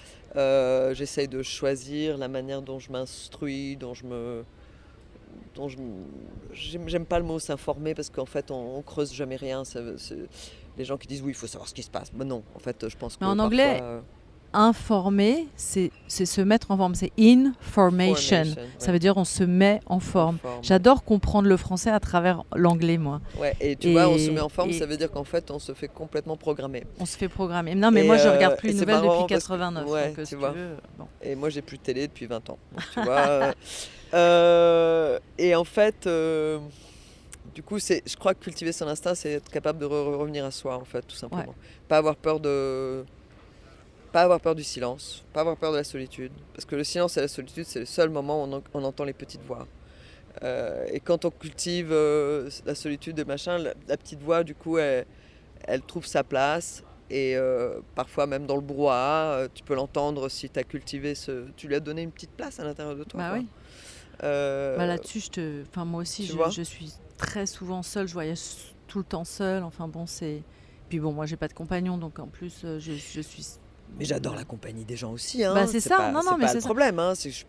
J'essaye de choisir la manière dont je m'instruis, j'aime pas le mot s'informer parce qu'en fait on creuse jamais rien. Les gens qui disent oui, il faut savoir ce qui se passe. Mais non, en fait, je pense que Mais en parfois, anglais, Informer, c'est se mettre en forme, c'est information. Ça ouais, veut dire on se met en forme. forme. J'adore comprendre le français à travers l'anglais, moi. Ouais, et tu vois, on se Et- met en forme, et- ça veut dire qu'en fait on se fait complètement programmer. On se fait programmer. Non, mais Et, moi, je regarde plus et les c'est nouvelles marrant depuis parce que- 89. ouais, donc, tu si vois. tu veux, bon. Et moi j'ai plus de télé depuis 20 ans. Donc, tu vois. Et en fait, du coup, je crois que cultiver son instinct, c'est être capable de revenir à soi, en fait, tout simplement. Pas avoir peur du silence, pas avoir peur de la solitude. Parce que le silence et la solitude, c'est le seul moment où on entend les petites voix. Et quand on cultive la solitude et machin, la petite voix, du coup, elle trouve sa place. Et parfois, même dans le brouhaha, tu peux l'entendre si tu as cultivé tu lui as donné une petite place à l'intérieur de toi. Bah quoi. oui. Bah là-dessus, enfin, moi aussi, tu vois je suis très souvent seule. Je voyage tout le temps seule. Enfin bon, c'est. Puis bon, moi, j'ai pas de compagnon, donc en plus, je suis. Mais j'adore la compagnie des gens aussi. Hein. Bah, c'est ça. Pas, Non, c'est non, mais pas c'est le ça. problème. Hein. Je suis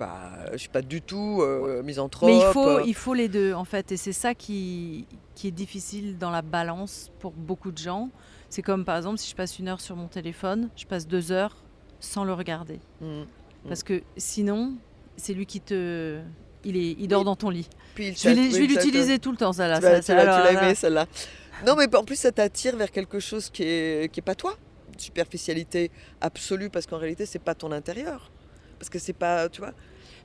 pas du tout misanthrope. Mais il faut les deux, en fait. Et c'est ça qui est difficile dans la balance pour beaucoup de gens. C'est comme, par exemple, si je passe 1 heure sur mon téléphone, je passe 2 heures sans le regarder. Mm. Parce que sinon, c'est lui qui te... Il dort dans ton lit. Puis Je vais l'utiliser tout le temps, ça, là. Tu l'as alors, aimé, celle-là. Non, mais en plus, ça t'attire vers quelque chose qui est pas toi. Une superficialité absolue, parce qu'en réalité, c'est pas ton intérieur. Parce que c'est pas, tu vois.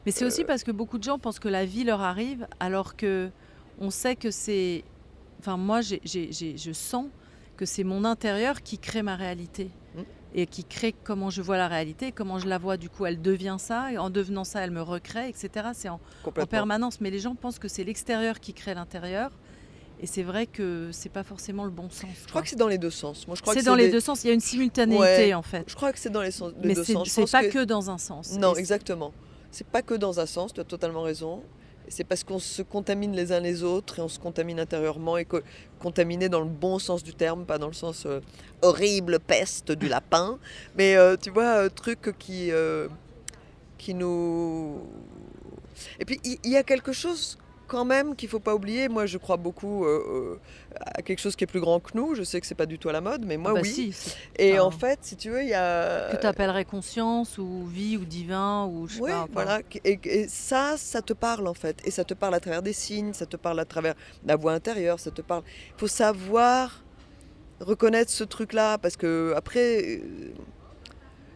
Mais c'est aussi parce que beaucoup de gens pensent que la vie leur arrive, alors que on sait que c'est... Enfin, moi, je sens que c'est mon intérieur qui crée ma réalité. Mm. Et qui crée comment je vois la réalité, comment je la vois, du coup, elle devient ça. Et en devenant ça, elle me recrée, etc. C'est en Complètement. permanence. Mais les gens pensent que c'est l'extérieur qui crée l'intérieur. Et c'est vrai que c'est pas forcément le bon sens. Je crois que c'est dans les deux sens. Moi, je crois c'est que dans les deux sens. Il y a une simultanéité, Ouais. en fait. Je crois que c'est dans les Mais deux sens. Je c'est pense pas que dans un sens. Non, Et exactement. C'est pas que dans un sens, tu as totalement raison. c'est parce qu'on se contamine les uns les autres et on se contamine intérieurement et contaminé dans le bon sens du terme, pas dans le sens horrible peste du lapin, mais tu vois, truc qui nous... Et puis il y a quelque chose quand même qu'il ne faut pas oublier. Moi je crois beaucoup à quelque chose qui est plus grand que nous. Je sais que c'est pas du tout à la mode, mais moi Bah oui. si, Et en fait, si tu veux, il y a... que tu appellerais conscience ou vie ou divin ou je sais Oui, pas. Enfin, voilà. Et ça te parle en fait. Et ça te parle à travers des signes, ça te parle à travers la voix intérieure, ça te parle... Il faut savoir reconnaître ce truc-là parce que après...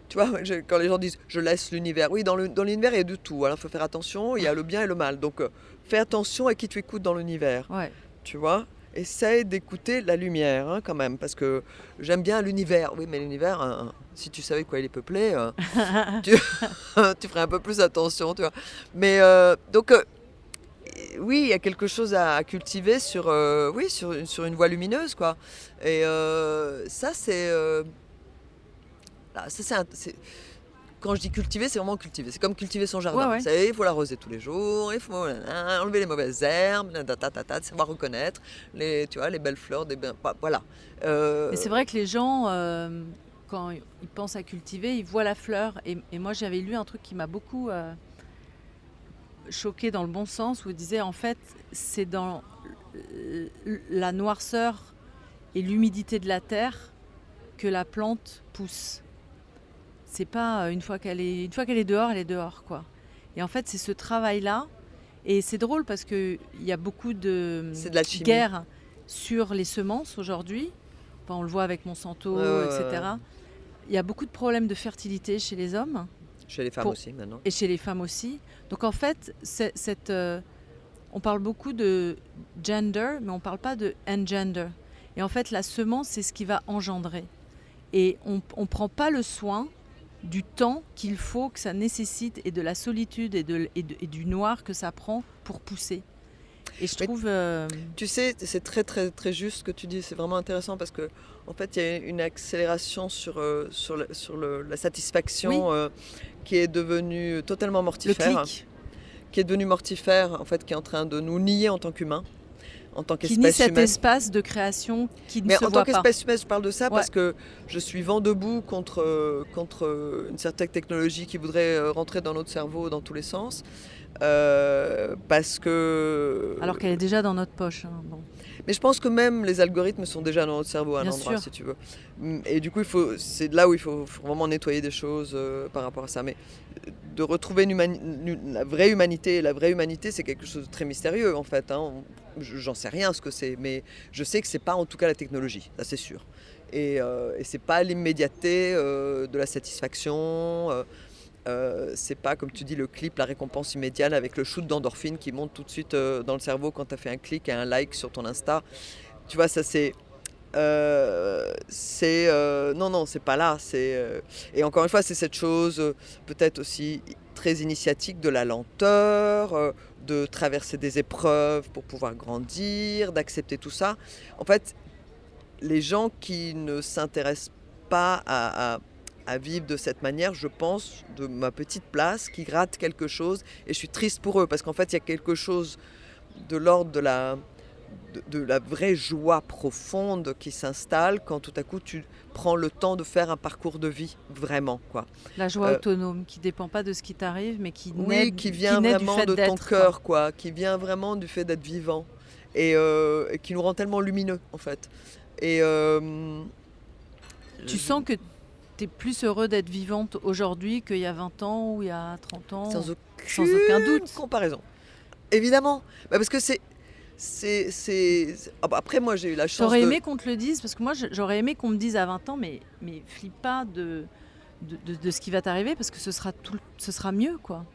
Tu vois, quand les gens disent je laisse l'univers, oui, dans l'univers il y a de tout, alors il faut faire attention, il y a le bien et le mal. Donc fais attention à qui tu écoutes dans l'univers, ouais. tu vois. Essaye d'écouter la lumière hein, quand même, parce que j'aime bien l'univers. Oui, mais l'univers, hein, si tu savais quoi il est peuplé, tu, tu ferais un peu plus attention, tu vois. Mais donc, oui, il y a quelque chose à cultiver oui, sur une voie lumineuse, quoi. Et ça, quand je dis cultiver, c'est vraiment cultiver. C'est comme cultiver son jardin. Ouais, ouais. Il faut l'arroser tous les jours, il faut enlever les mauvaises herbes, savoir reconnaître tu vois, les belles fleurs, voilà. Mais c'est vrai que les gens, quand ils pensent à cultiver, ils voient la fleur. Et moi, j'avais lu un truc qui m'a beaucoup choquée dans le bon sens, où il disait en fait, c'est dans la noirceur et l'humidité de la terre que la plante pousse. C'est pas une fois qu'elle est dehors, elle est dehors, quoi. Et en fait, c'est ce travail-là. Et c'est drôle parce qu'il y a beaucoup de C'est de la chimie. guerres sur les semences aujourd'hui. Enfin, on le voit avec Monsanto, etc. Il y a beaucoup de problèmes de fertilité chez les hommes. Chez les femmes aussi, maintenant. Et chez les femmes aussi. Donc en fait, on parle beaucoup de gender, mais on ne parle pas de engender. Et en fait, la semence, c'est ce qui va engendrer. Et on ne prend pas le soin du temps qu'il faut, que ça nécessite, et de la solitude et du noir que ça prend pour pousser. Et je trouve... Tu sais, c'est très, très, très juste ce que tu dis. C'est vraiment intéressant parce que en fait, il y a une accélération sur la satisfaction qui est devenue totalement mortifère. Le clic. Qui est devenue mortifère, en fait, qui est en train de nous nier en tant qu'humains. En tant qu'espèce qui nie cet humaine. espace de création qui ne Mais se voit pas. en tant qu'espèce humaine, je parle de ça Ouais. parce que je suis vent debout contre une certaine technologie qui voudrait rentrer dans notre cerveau dans tous les sens. Parce que... Alors qu'elle est déjà dans notre poche. Hein, bon. Mais je pense que même les algorithmes sont déjà dans notre cerveau à un Bien endroit, sûr. si tu veux. Et du coup, c'est là où il faut vraiment nettoyer des choses par rapport à ça. Mais de retrouver la vraie humanité, et la vraie humanité, c'est quelque chose de très mystérieux, en fait. Hein. J'en sais rien ce que c'est, mais je sais que c'est pas en tout cas la technologie, ça c'est sûr. Et c'est pas l'immédiateté de la satisfaction. C'est pas, comme tu dis, le clip, la récompense immédiate avec le shoot d'endorphine qui monte tout de suite dans le cerveau quand tu as fait un clic et un like sur ton Insta. Tu vois, ça c'est... non, c'est pas là. Et encore une fois, c'est cette chose peut-être aussi très initiatique de la lenteur, de traverser des épreuves pour pouvoir grandir, d'accepter tout ça. En fait, les gens qui ne s'intéressent pas à vivre de cette manière, je pense, de ma petite place, qui gratte quelque chose. Et je suis triste pour eux, parce qu'en fait, il y a quelque chose de l'ordre de la vraie joie profonde qui s'installe quand tout à coup tu prends le temps de faire un parcours de vie, vraiment, quoi. La joie autonome qui ne dépend pas de ce qui t'arrive, mais qui qui vient vraiment de ton cœur, quoi. Qui vient vraiment du fait d'être vivant. Et qui nous rend tellement lumineux, en fait. Et tu sens que tu es plus heureux d'être vivante aujourd'hui qu'il y a 20 ans ou il y a 30 ans? Sans aucun doute. Comparaison. Évidemment. Bah parce que après, moi, j'ai eu la chance J'aurais aimé qu'on te le dise, parce que moi, j'aurais aimé qu'on me dise à 20 ans, mais flippe pas de ce qui va t'arriver, parce que ce sera mieux, quoi.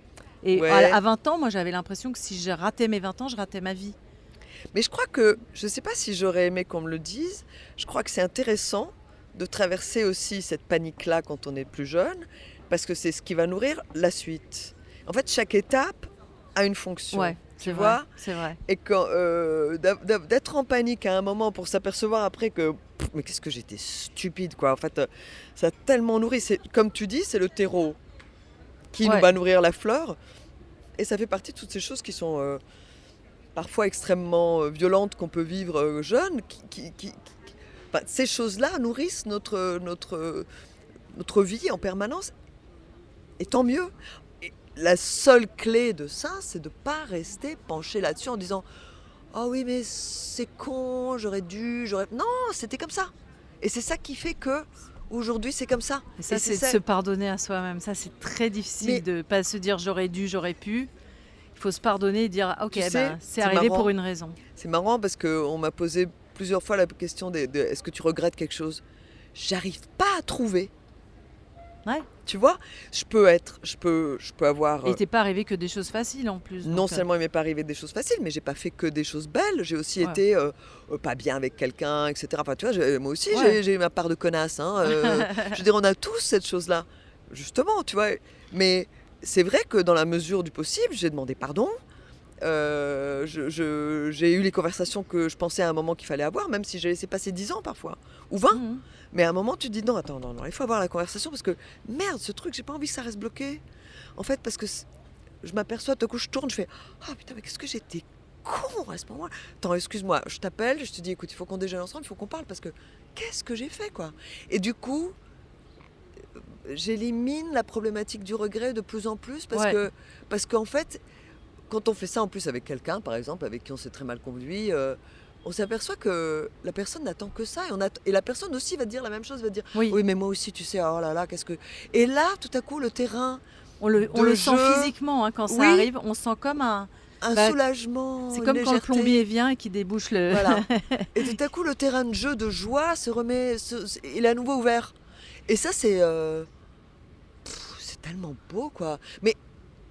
Et ouais. à 20 ans, moi, j'avais l'impression que si je ratais mes 20 ans, je ratais ma vie. Mais je crois que, je ne sais pas si j'aurais aimé qu'on me le dise, je crois que c'est intéressant de traverser aussi cette panique-là quand on est plus jeune, parce que c'est ce qui va nourrir la suite. En fait, chaque étape a une fonction. Ouais, tu vois ? C'est vrai. Et quand, d'être en panique à un moment pour s'apercevoir après que mais qu'est-ce que j'étais stupide, quoi. En fait, ça a tellement nourri. Comme tu dis, c'est le terreau qui nous va nourrir la fleur. Et ça fait partie de toutes ces choses qui sont parfois extrêmement violentes qu'on peut vivre jeune. Ces choses-là nourrissent notre vie en permanence. Et tant mieux. Et la seule clé de ça, c'est de ne pas rester penché là-dessus en disant « Oh oui, mais c'est con, j'aurais dû, j'aurais... » Non, c'était comme ça. Et c'est ça qui fait que aujourd'hui c'est comme ça. Et ça, c'est de se pardonner à soi-même. Ça, c'est très difficile de ne pas se dire « j'aurais dû, j'aurais pu ». Il faut se pardonner et dire « ok, c'est arrivé pour une raison ». C'est marrant parce qu'on m'a posé plusieurs fois la question de est-ce que tu regrettes quelque chose ? J'arrive pas à trouver. Ouais. Tu vois, je peux avoir... Et t'es pas arrivé que des choses faciles en plus. Non seulement il m'est pas arrivé des choses faciles, mais j'ai pas fait que des choses belles. J'ai aussi été pas bien avec quelqu'un, etc. Enfin, tu vois, moi aussi, j'ai eu ma part de connasse. Hein. Je veux dire, on a tous cette chose-là, justement, tu vois. Mais c'est vrai que dans la mesure du possible, j'ai demandé pardon. J'ai eu les conversations que je pensais à un moment qu'il fallait avoir, même si j'ai laissé passer 10 ans parfois, ou 20. Mais à un moment, tu te dis non, attends, non, il faut avoir la conversation parce que merde, ce truc, j'ai pas envie que ça reste bloqué. En fait, parce que je m'aperçois, tout à coup, je tourne, je fais oh putain, mais qu'est-ce que j'étais con à ce moment-là. Attends, excuse-moi, je t'appelle, je te dis écoute, il faut qu'on déjeune ensemble, il faut qu'on parle parce que qu'est-ce que j'ai fait, quoi. Et du coup, j'élimine la problématique du regret de plus en plus parce qu'en fait, quand on fait ça en plus avec quelqu'un, par exemple, avec qui on s'est très mal conduit, on s'aperçoit que la personne n'attend que ça. Et la personne aussi va dire la même chose, va dire oui, mais moi aussi, tu sais, oh là là, qu'est-ce que... Et là, tout à coup, le terrain... On le sent physiquement, hein, quand ça arrive, on sent comme un soulagement, c'est comme quand le plombier vient et qui débouche le... Voilà. Et tout à coup, le terrain de jeu, de joie, il est à nouveau ouvert. Et ça, c'est tellement beau, quoi.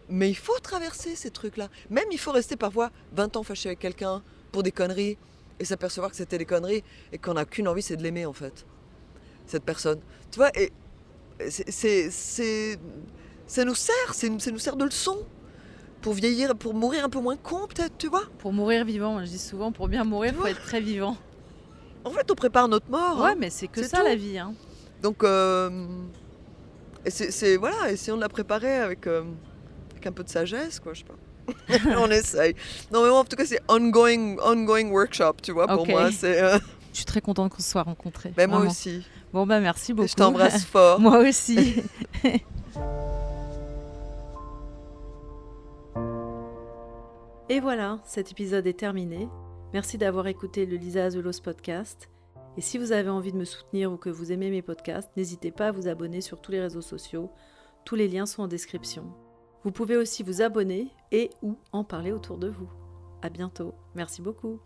Mais il faut traverser ces trucs-là. Même il faut rester parfois 20 ans fâché avec quelqu'un pour des conneries et s'apercevoir que c'était des conneries et qu'on n'a qu'une envie, c'est de l'aimer, en fait, cette personne. Tu vois, et ça nous sert de leçon pour vieillir, pour mourir un peu moins con, peut-être, tu vois. Pour mourir vivant, je dis souvent, pour bien mourir, il faut être très vivant. En fait, on prépare notre mort. Ouais, mais c'est ça, tout. La vie. Hein. Donc, voilà, essayons de la préparer avec un peu de sagesse, quoi, je sais pas. On essaye. Non, mais moi, en tout cas, c'est ongoing workshop, tu vois, pour moi. Je suis très contente qu'on se soit rencontrés. Ben, moi aussi. Bon, merci beaucoup. Je t'embrasse fort. Moi aussi. Et voilà, cet épisode est terminé. Merci d'avoir écouté le Lisa Azelos podcast. Et si vous avez envie de me soutenir ou que vous aimez mes podcasts, n'hésitez pas à vous abonner sur tous les réseaux sociaux. Tous les liens sont en description. Vous pouvez aussi vous abonner et ou en parler autour de vous. À bientôt. Merci beaucoup.